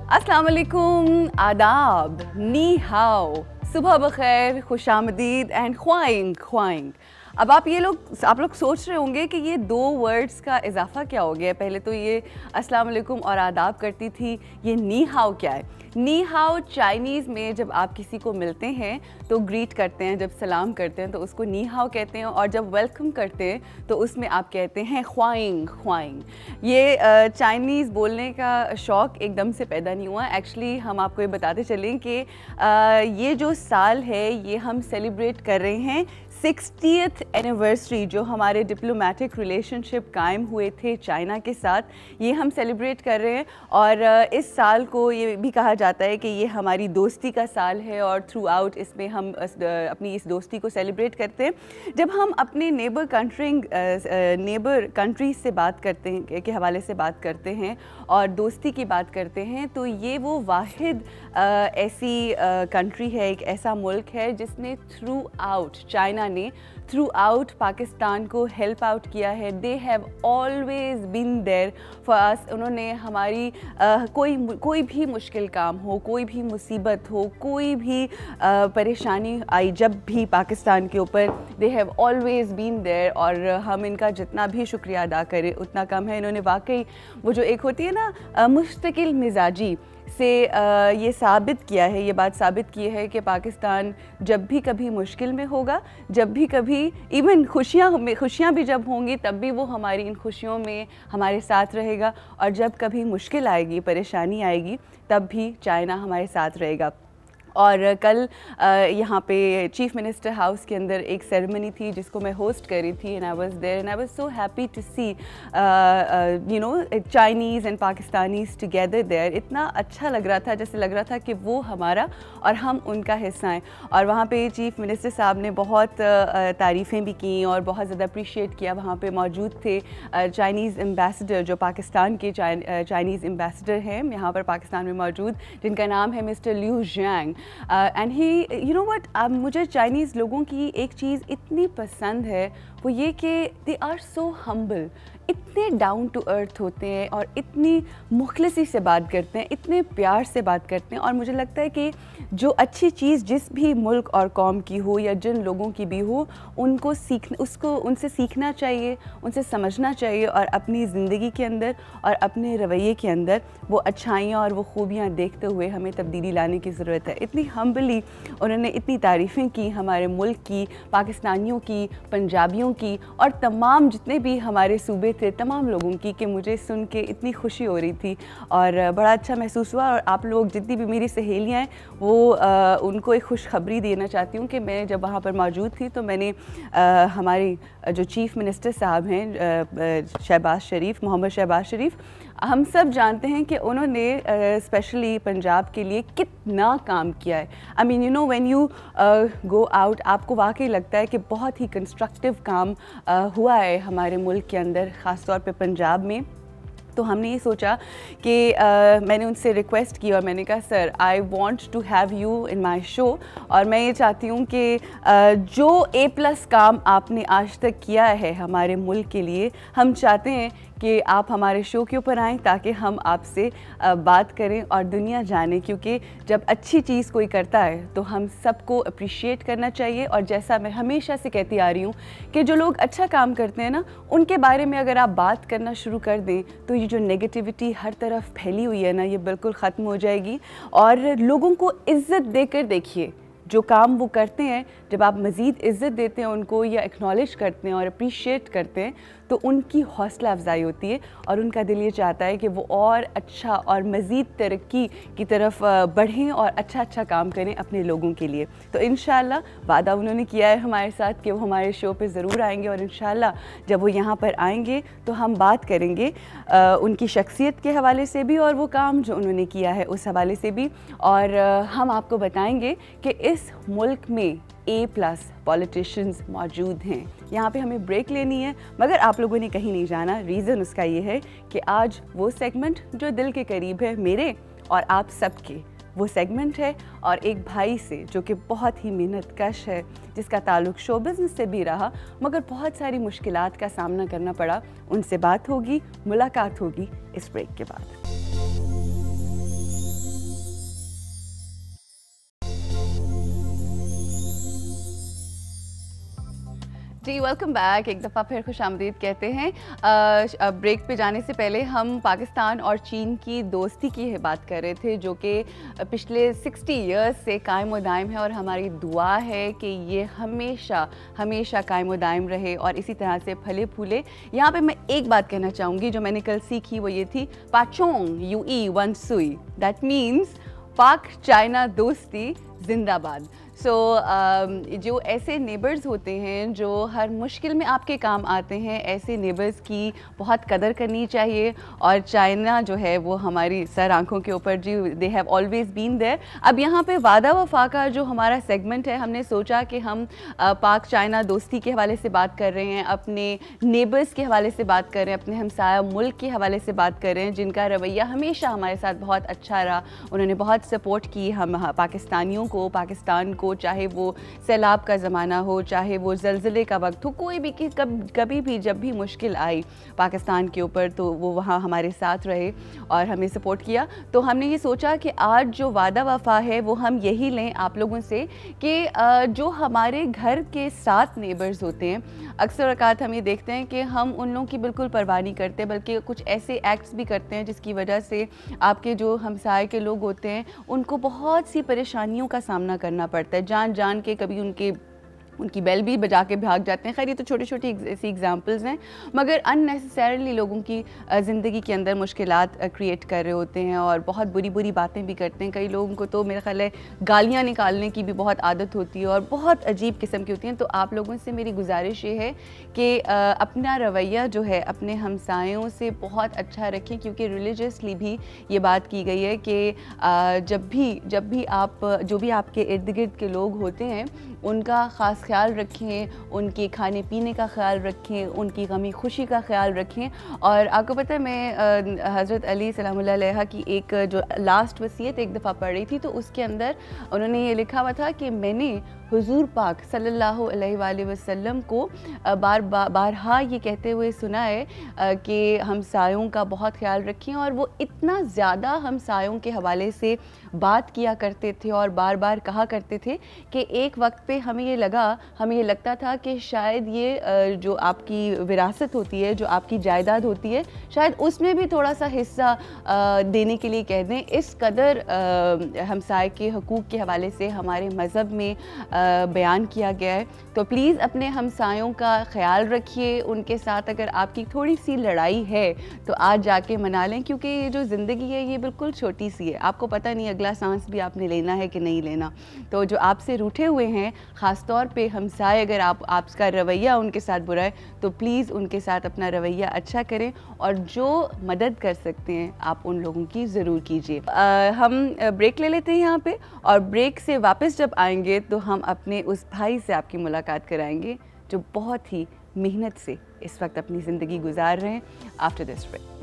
अस्सलाम वालेकुम, आदाब, नी हाओ, सुबह बखैर, खुशामदीद एंड ख्वाइंग। अब आप लोग सोच रहे होंगे कि ये दो वर्ड्स का इजाफा क्या हो गया है। पहले तो ये अस्सलाम वालेकुम और आदाब करती थी, ये नी हाओ क्या है? नी हाओ चाइनीज़ में जब आप किसी को मिलते हैं तो ग्रीट करते हैं, जब सलाम करते हैं तो उसको नी हाओ कहते हैं, और जब वेलकम करते हैं तो उसमें आप कहते हैं ख्वाइंग। ये चाइनीज़ बोलने का शौक़ एकदम से पैदा नहीं हुआ। एक्चुअली हम आपको ये बताते चलें कि ये जो साल है ये हम सेलिब्रेट कर रहे हैं 60th एनिवर्सरी, जो हमारे डिप्लोमेटिक रिलेशनशिप कायम हुए थे चाइना के साथ, ये हम सेलिब्रेट कर रहे हैं। और इस साल को ये भी कहा जाता है कि ये हमारी दोस्ती का साल है, और थ्रू आउट इसमें हम अपनी इस दोस्ती को सेलिब्रेट करते हैं। जब हम अपने नेबर कंट्रीज से बात करते हैं, के हवाले से बात करते हैं और दोस्ती की बात करते हैं, तो ये वो वाहिद ऐसी कंट्री है, एक ऐसा मुल्क है जिसने थ्रू आउट चाइना ने थ्रू आउट पाकिस्तान को हेल्प आउट किया है। They have always been there for us. उन्होंने हमारी कोई भी मुश्किल काम हो, कोई भी मुसीबत हो, कोई भी परेशानी आई, जब भी पाकिस्तान के ऊपर, they have always been there. और हम इनका जितना भी शुक्रिया अदा करें उतना कम है। इन्होंने वाकई वो जो एक होती है ना मुस्तकिल मिजाजी से ये साबित किया है, ये बात साबित की है कि पाकिस्तान जब भी कभी मुश्किल में होगा, जब भी कभी इवन खुशियाँ भी जब होंगी, तब भी वो हमारी इन खुशियों में हमारे साथ रहेगा, और जब कभी मुश्किल आएगी, परेशानी आएगी, तब भी चाइना हमारे साथ रहेगा। और कल यहाँ पे चीफ मिनिस्टर हाउस के अंदर एक सेरेमनी थी जिसको मैं होस्ट कर रही थी, and I was there and I was so happy to see you know Chinese and Pakistanis together there. इतना अच्छा लग रहा था, जैसे लग रहा था कि वो हमारा और हम उनका हिस्सा हैं। और वहाँ पे चीफ मिनिस्टर साहब ने बहुत तारीफ़ें भी की और बहुत ज़्यादा अप्रिशिएट किया। वहाँ पे मौजूद थे चाइनीज़ एम्बेसडर, जो पाकिस्तान के चाइनीज़ एम्बेसडर हैं यहाँ पर पाकिस्तान में मौजूद, जिनका नाम है mister Liu Jiang. And he you know what, अब मुझे चाइनीज़ लोगों की एक चीज़ इतनी पसंद है, वो ये कि दे आर सो हम्बल, इतने डाउन टू अर्थ होते हैं और इतनी मुखलिसी से बात करते हैं, इतने प्यार से बात करते हैं। और मुझे लगता है कि जो अच्छी चीज़ जिस भी मुल्क और कौम की हो या जिन लोगों की भी हो, उनसे सीखना चाहिए, उनसे समझना चाहिए, और अपनी ज़िंदगी के अंदर और अपने रवैये के अंदर वो अच्छाइयाँ और वो खूबियाँ देखते हुए हमें तब्दीली लाने की ज़रूरत है। इतनी हम्बली उन्होंने इतनी तारीफ़ें की हमारे मुल्क की, पाकिस्तानियों की, पंजाबियों की, और तमाम जितने भी हमारे सूबे थे, तमाम लोगों की, कि मुझे सुन के इतनी खुशी हो रही थी और बड़ा अच्छा महसूस हुआ। और आप लोग जितनी भी मेरी सहेलियाँ हैं, वो उनको एक खुशखबरी देना चाहती हूँ कि मैं जब वहाँ पर मौजूद थी तो मैंने हमारी जो चीफ़ मिनिस्टर साहब हैं मोहम्मद शहबाज शरीफ, हम सब जानते हैं कि उन्होंने स्पेशली पंजाब के लिए कितना काम किया है। I mean you know when you go out, आपको वाकई लगता है कि बहुत ही कंस्ट्रक्टिव काम हुआ है हमारे मुल्क के अंदर, ख़ास तौर पे पंजाब में। तो हमने ये सोचा कि मैंने उनसे रिक्वेस्ट की और मैंने कहा, sir I want to have you in my show, और मैं ये चाहती हूँ कि जो A+ काम आपने आज तक किया है हमारे मुल्क के लिए, हम चाहते हैं कि आप हमारे शो के ऊपर आएँ ताकि हम आपसे बात करें और दुनिया जाने। क्योंकि जब अच्छी चीज़ कोई करता है तो हम सबको अप्रिशिएट करना चाहिए। और जैसा मैं हमेशा से कहती आ रही हूँ कि जो लोग अच्छा काम करते हैं ना, उनके बारे में अगर आप बात करना शुरू कर दें तो ये जो नेगेटिविटी हर तरफ फैली हुई है ना, ये बिल्कुल ख़त्म हो जाएगी। और लोगों को इज़्ज़त देकर देखिए, जो काम वो करते हैं, जब आप मज़ीद इज़्ज़त देते हैं उनको या एक्नॉलेज करते हैं और अप्रिशिएट करते हैं, तो उनकी हौसला अफजाई होती है और उनका दिल ये चाहता है कि वो और अच्छा और मज़ीद तरक्की की तरफ बढ़ें और अच्छा काम करें अपने लोगों के लिए। तो इंशाअल्लाह वादा उन्होंने किया है हमारे साथ कि वो हमारे शो पे ज़रूर आएंगे, और इंशाअल्लाह जब वो यहाँ पर आएंगे तो हम बात करेंगे उनकी शख्सियत के हवाले से भी और वो काम जो उन्होंने किया है उस हवाले से भी। और हम आपको बताएंगे कि इस मुल्क में A+ पॉलिटिशियंस मौजूद हैं। यहाँ पे हमें ब्रेक लेनी है, मगर आप लोगों ने कहीं नहीं जाना। रीज़न उसका ये है कि आज वो सेगमेंट जो दिल के करीब है मेरे और आप सबके, वो सेगमेंट है और एक भाई से जो कि बहुत ही मेहनतकश है, जिसका ताल्लुक़ शो बिज़नेस से भी रहा मगर बहुत सारी मुश्किलात का सामना करना पड़ा। उनसे बात होगी, मुलाकात होगी इस ब्रेक के बाद। जी वेलकम बैक। एक दफ़ा फिर खुशामदीद कहते हैं। ब्रेक पे जाने से पहले हम पाकिस्तान और चीन की दोस्ती की बात कर रहे थे, जो कि पिछले 60 इयर्स से कायम व दायम है, और हमारी दुआ है कि ये हमेशा हमेशा कायम व दायम रहे और इसी तरह से फले फूले। यहाँ पे मैं एक बात कहना चाहूँगी जो मैंने कल सीखी, वो ये थी पाचोंग यूई वन सुई, दैट मीन्स पाक चाइना दोस्ती जिंदाबाद। जो ऐसे नेबर्स होते हैं जो हर मुश्किल में आपके काम आते हैं, ऐसे नेबर्स की बहुत कदर करनी चाहिए। और चाइना जो है वो हमारी सर आंखों के ऊपर, जी they have always been there. अब यहाँ पे वादा वफा का जो हमारा सेगमेंट है, हमने सोचा कि हम पाक चाइना दोस्ती के हवाले से बात कर रहे हैं, अपने नेबर्स के हवाले से बात कर रहे हैं, अपने हमसाया मुल्क के हवाले से बात कर रहे हैं, जिनका रवैया हमेशा हमारे साथ बहुत अच्छा रहा। उन्होंने बहुत सपोर्ट की हम पाकिस्तानियों को, पाकिस्तान को, चाहे वो सैलाब का ज़माना हो, चाहे वो ज़लज़ले का वक्त हो, कोई भी कभी भी जब भी मुश्किल आई पाकिस्तान के ऊपर, तो वो वहाँ हमारे साथ रहे और हमें सपोर्ट किया। तो हमने ये सोचा कि आज जो वादा वफा है वो हम यही लें आप लोगों से कि जो हमारे घर के 7 नेबर्स होते हैं, अक्सर औक़ात हम ये देखते हैं कि हम उन लोगों की बिल्कुल परवाह नहीं करते, बल्कि कुछ ऐसे एक्ट्स भी करते हैं जिसकी वजह से आपके जो हमसाए के लोग होते हैं उनको बहुत सी परेशानियों का सामना करना पड़ता है। जान जान के कभी उनकी बेल भी बजा के भाग जाते हैं। खैर ये तो छोटी छोटी ऐसी एग्जांपल्स हैं, मगर अननेसेसरीली लोगों की ज़िंदगी के अंदर मुश्किलात क्रिएट कर रहे होते हैं और बहुत बुरी बुरी बातें भी करते हैं। कई लोगों को तो मेरा ख्याल है गालियाँ निकालने की भी बहुत आदत होती है और बहुत अजीब किस्म की होती हैं। तो आप लोगों से मेरी गुजारिश ये है कि अपना रवैया जो है अपने हमसायों से बहुत अच्छा रखें, क्योंकि रिलीजियसली भी ये बात की गई है कि जब भी आप जो भी आपके इर्द गिर्द के लोग होते हैं उनका ख़ास ख्याल रखें, उनके खाने पीने का ख्याल रखें, उनकी गमी खुशी का ख्याल रखें। और आपको पता है मैं हज़रत अली सलामुल्लाह अलैहा की एक जो लास्ट वसीयत एक दफ़ा पढ़ रही थी, तो उसके अंदर उन्होंने ये लिखा हुआ था कि मैंने हुजूर पाक सल्लल्लाहु अलैहि वसल्लम को बारहा ये कहते हुए सुना है कि हमसायों का बहुत ख्याल रखें। और वो इतना ज़्यादा हमसायों के हवाले से बात किया करते थे और बार बार कहा करते थे कि एक वक्त पे हमें ये लगता था कि शायद ये जो आपकी विरासत होती है, जो आपकी जायदाद होती है, शायद उसमें भी थोड़ा सा हिस्सा देने के लिए कह दें। इस कदर हमसाए के हकूक़ के हवाले से हमारे मज़हब में बयान किया गया है। तो प्लीज़ अपने हमसायों का ख्याल रखिए। उनके साथ अगर आपकी थोड़ी सी लड़ाई है तो आज जाके मना लें, क्योंकि ये जो ज़िंदगी है ये बिल्कुल छोटी सी है, आपको पता नहीं अगला सांस भी आपने लेना है कि नहीं लेना। तो जो आपसे रूठे हुए हैं, ख़ास तौर पे हमसाए, अगर आपका रवैया उनके साथ बुरा है तो प्लीज़ उनके साथ अपना रवैया अच्छा करें और जो मदद कर सकते हैं आप उन लोगों की ज़रूर कीजिए। हम ब्रेक ले लेते हैं यहाँ पे, और ब्रेक से वापस जब आएंगे तो हम अपने उस भाई से आपकी मुलाकात कराएंगे जो बहुत ही मेहनत से इस वक्त अपनी ज़िंदगी गुजार रहे हैं। After this break.